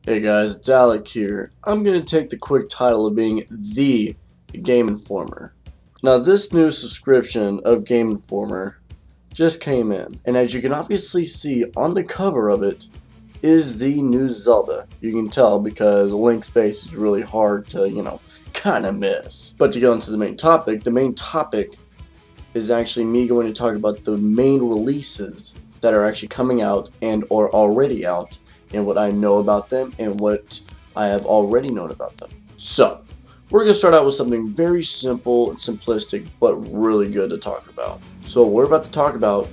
Hey guys, it's Alec here. I'm going to take the quick title of being the Game Informer. Now this new subscription of Game Informer just came in, and as you can obviously see on the cover of it is the new Zelda. You can tell because Link's face is really hard to, kind of miss. But to go into the main topic is actually me going to talk about the main releases that are actually coming out and are already out, and what I know about them and what I have already known about them. So, we're going to start out with something very simple and simplistic, but really good to talk about. So what we're about to talk about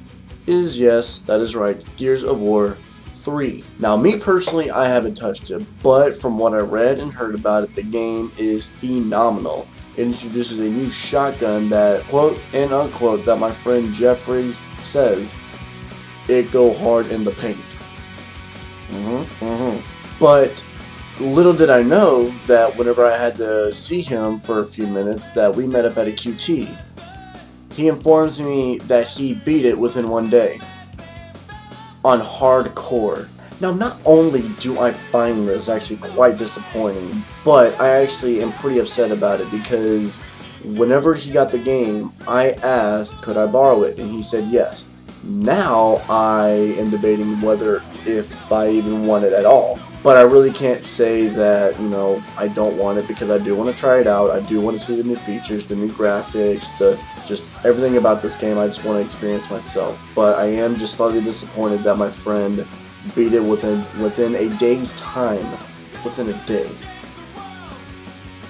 is, yes, that is right, Gears of War 3. Now, me personally, I haven't touched it, but from what I read and heard about it, the game is phenomenal. It introduces a new shotgun that, quote and unquote, that my friend Jeffrey says, it go hard in the paint. But little did I know that whenever I had to see him for a few minutes, that we met up at a QT. He informs me that he beat it within one day on hardcore. Now, not only do I find this actually quite disappointing, but I actually am pretty upset about it because whenever he got the game, I asked, could I borrow it? And he said yes. Now I am debating whether if I even want it at all. But I really can't say that, I don't want it because I do want to try it out. I do want to see the new features, the new graphics, just everything about this game. I just want to experience myself. But I am just slightly disappointed that my friend beat it within a day's time. Within a day.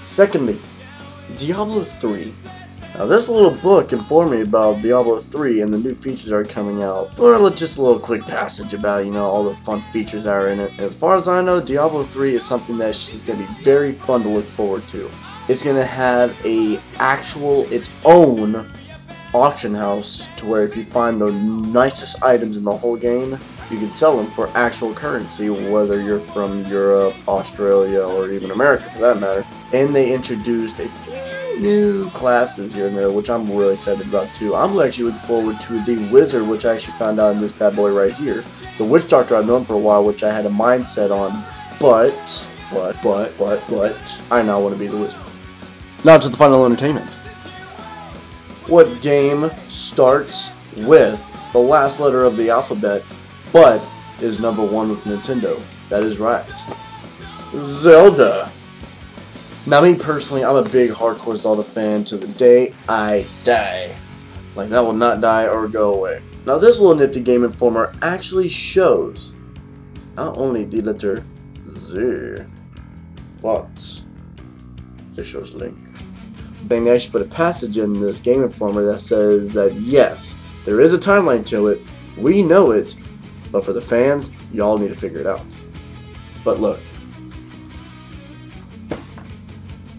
Secondly, Diablo 3. Now this little book informed me about Diablo 3 and the new features that are coming out. Or just a little quick passage about, all the fun features that are in it. As far as I know, Diablo 3 is something that is going to be very fun to look forward to. It's going to have its own auction house to where if you find the nicest items in the whole game, you can sell them for actual currency, whether you're from Europe, Australia, or even America for that matter. And they introduced a few new classes here and there, which I'm really excited about too. I'm actually looking forward to the Wizard, which I actually found out in this bad boy right here. The Witch Doctor I've known for a while, which I had a mindset on, but I now want to be the Wizard. Now to the final entertainment. What game starts with the last letter of the alphabet, but is #1 with Nintendo? That is right. Zelda. Now me personally, I'm a big hardcore Zelda fan to the day I die. Like that will not die or go away. Now this little nifty Game Informer actually shows not only the letter Z, but it shows Link. They actually put a passage in this Game Informer that says that yes, there is a timeline to it, we know it, but for the fans, y'all need to figure it out. But look,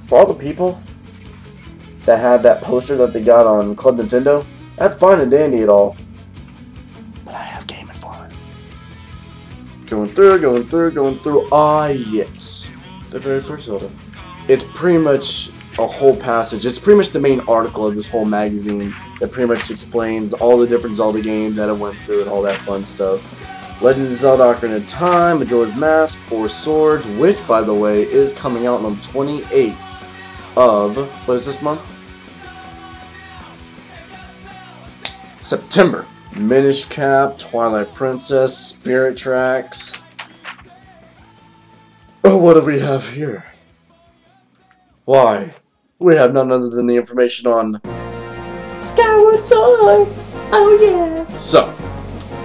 for all the people that had that poster that they got on Club Nintendo, that's fine and dandy at all, but I have Game Informer. Going through, ah yes, the very first Zelda. It's pretty much a whole passage, it's pretty much the main article of this whole magazine that pretty much explains all the different Zelda games that I went through and all that fun stuff. Legend of Zelda Ocarina of Time, Majora's Mask, Four Swords, which by the way is coming out on the 28th of, what is this month? September. Minish Cap, Twilight Princess, Spirit Tracks. Oh, what do we have here? Why, we have none other than the information on Skyward Sword. Oh yeah. So,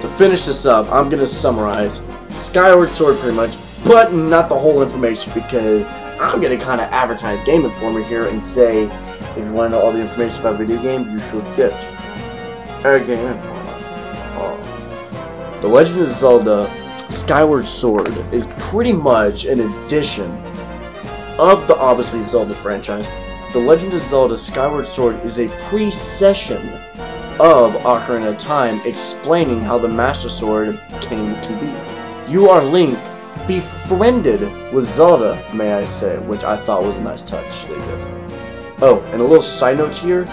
to finish this up, I'm going to summarize Skyward Sword pretty much, but not the whole information because I'm going to kind of advertise Game Informer here and say if you want to know all the information about video games, you should get a Game Informer. Oh. The Legend of Zelda Skyward Sword is pretty much an addition of the obviously Zelda franchise. The Legend of Zelda Skyward Sword is a pre-session of Ocarina of Time explaining how the Master Sword came to be. You are Link, befriended with Zelda, may I say, which I thought was a nice touch they did. Oh, and a little side note here,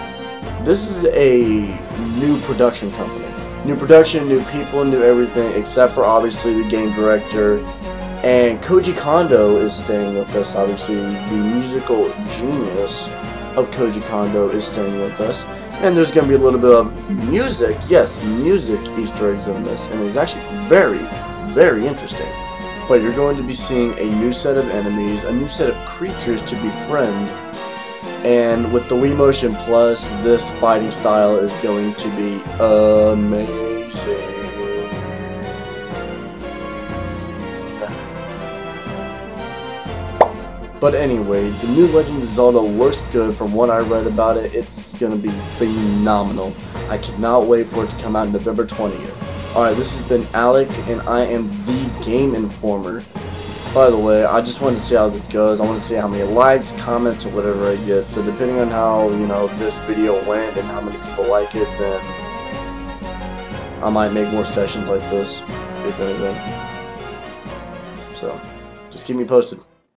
this is a new production company. New production, new people, new everything, except for obviously the game director And Koji Kondo is staying with us, obviously. The musical genius of Koji Kondo is staying with us. And there's going to be a little bit of music, yes, music Easter eggs in this. And it's actually very, very interesting. But you're going to be seeing a new set of enemies, a new set of creatures to befriend. And with the Wii Motion Plus, this fighting style is going to be amazing. But anyway, the new Legend of Zelda looks good from what I read about it. It's going to be phenomenal. I cannot wait for it to come out November 20th. Alright, this has been Alec, and I am the Game Informer. By the way, I just wanted to see how this goes. I want to see how many likes, comments, or whatever I get. So depending on how, this video went and how many people like it, then I might make more sessions like this, if anything. So, just keep me posted.